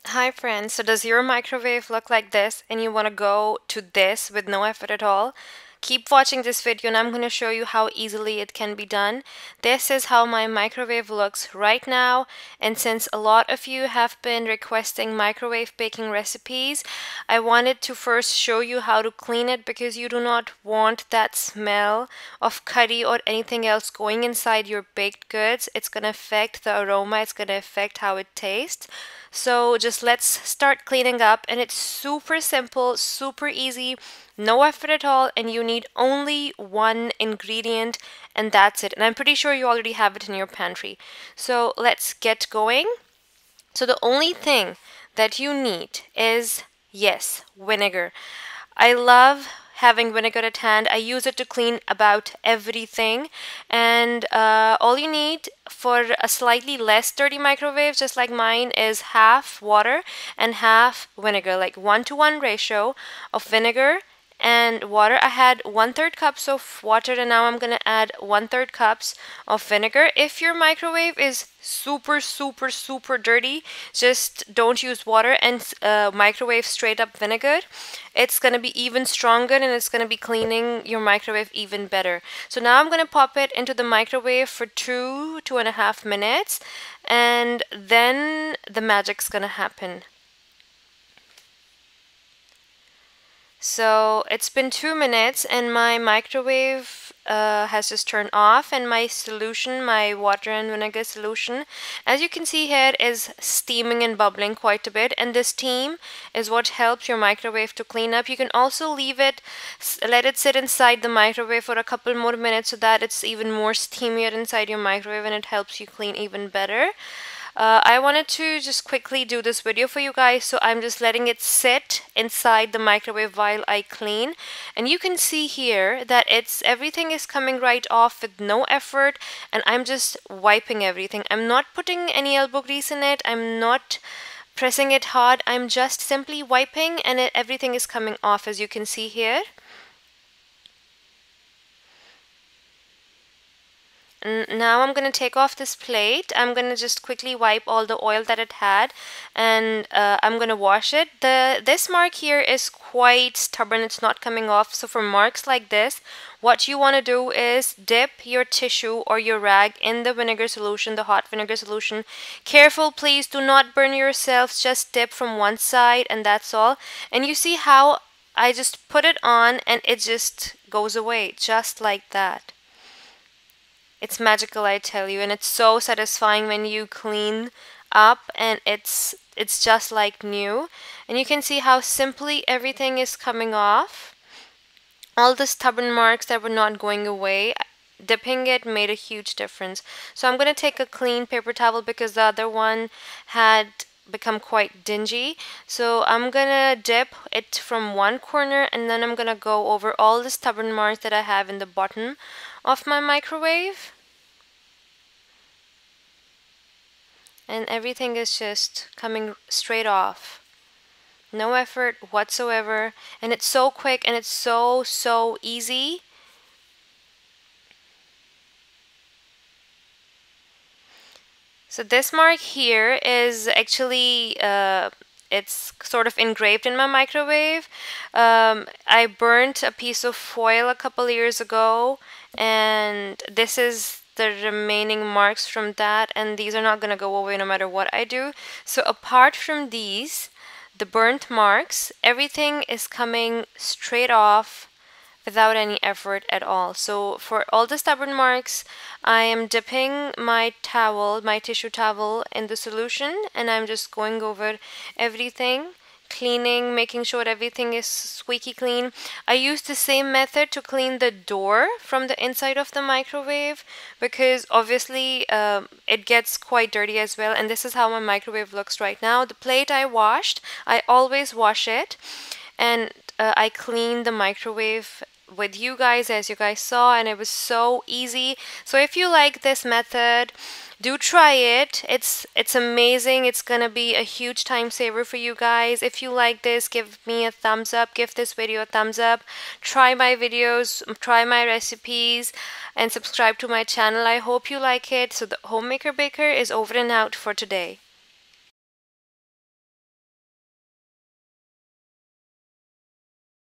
Hi friends, so does your microwave look like this and you want to go to this with no effort at all? Keep watching this video and I'm going to show you how easily it can be done. This is how my microwave looks right now, and since a lot of you have been requesting microwave baking recipes, I wanted to first show you how to clean it because you do not want that smell of curry or anything else going inside your baked goods. It's going to affect the aroma, it's going to affect how it tastes. So just let's start cleaning up, and it's super simple, super easy, no effort at all, and you need only one ingredient and that's it. And I'm pretty sure you already have it in your pantry. So let's get going. So the only thing that you need is, yes, vinegar. I love having vinegar at hand. I use it to clean about everything. And all you need for a slightly less dirty microwave, just like mine, is half water and half vinegar, like 1-to-1 ratio of vinegar and water. I had 1/3 cups of water, and now I'm gonna add 1/3 cups of vinegar. If your microwave is super dirty, just don't use water and microwave straight up vinegar. It's gonna be even stronger and it's gonna be cleaning your microwave even better. So now I'm gonna pop it into the microwave for 2.5 minutes, and then the magic's gonna happen. So it's been 2 minutes and my microwave has just turned off, and my solution, my water and vinegar solution, as you can see here, is steaming and bubbling quite a bit, and this steam is what helps your microwave to clean up. You can also leave it, let it sit inside the microwave for a couple more minutes so that it's even more steamier inside your microwave and it helps you clean even better. I wanted to just quickly do this video for you guys, so I'm just letting it sit inside the microwave while I clean. And you can see here that everything is coming right off with no effort, and I'm just wiping everything. I'm not putting any elbow grease in it, I'm not pressing it hard, I'm just simply wiping, and everything is coming off, as you can see here. Now I'm going to take off this plate. I'm going to just quickly wipe all the oil that it had, and I'm going to wash it. This mark here is quite stubborn. It's not coming off. So for marks like this, what you want to do is dip your tissue or your rag in the vinegar solution, the hot vinegar solution. Careful, please do not burn yourselves. Just dip from one side and that's all. And you see how I just put it on and it just goes away just like that. It's magical, I tell you, and it's so satisfying when you clean up and it's just like new. And you can see how simply everything is coming off. All the stubborn marks that were not going away, dipping it made a huge difference. So I'm going to take a clean paper towel because the other one had become quite dingy. So I'm gonna dip it from one corner, and then I'm gonna go over all the stubborn marks that I have in the bottom of my microwave. And everything is just coming straight off. No effort whatsoever, and it's so quick and it's so easy. So this mark here is actually it's sort of engraved in my microwave. I burnt a piece of foil a couple years ago, and this is the remaining marks from that, and these are not going to go away no matter what I do. So apart from these, the burnt marks, everything is coming straight off without any effort at all. So for all the stubborn marks, I am dipping my towel, my tissue towel, in the solution, and I'm just going over everything, cleaning, making sure everything is squeaky clean. I use the same method to clean the door from the inside of the microwave because obviously it gets quite dirty as well, and this is how my microwave looks right now. The plate I washed, I always wash it, and I cleaned the microwave with you guys, as you guys saw, and it was so easy. So if you like this method, do try it. It's amazing. It's gonna be a huge time saver for you guys. If you like this, give me a thumbs up, give this video a thumbs up, try my videos, try my recipes, and subscribe to my channel. I hope you like it. So the Homemaker Baker is over and out for today.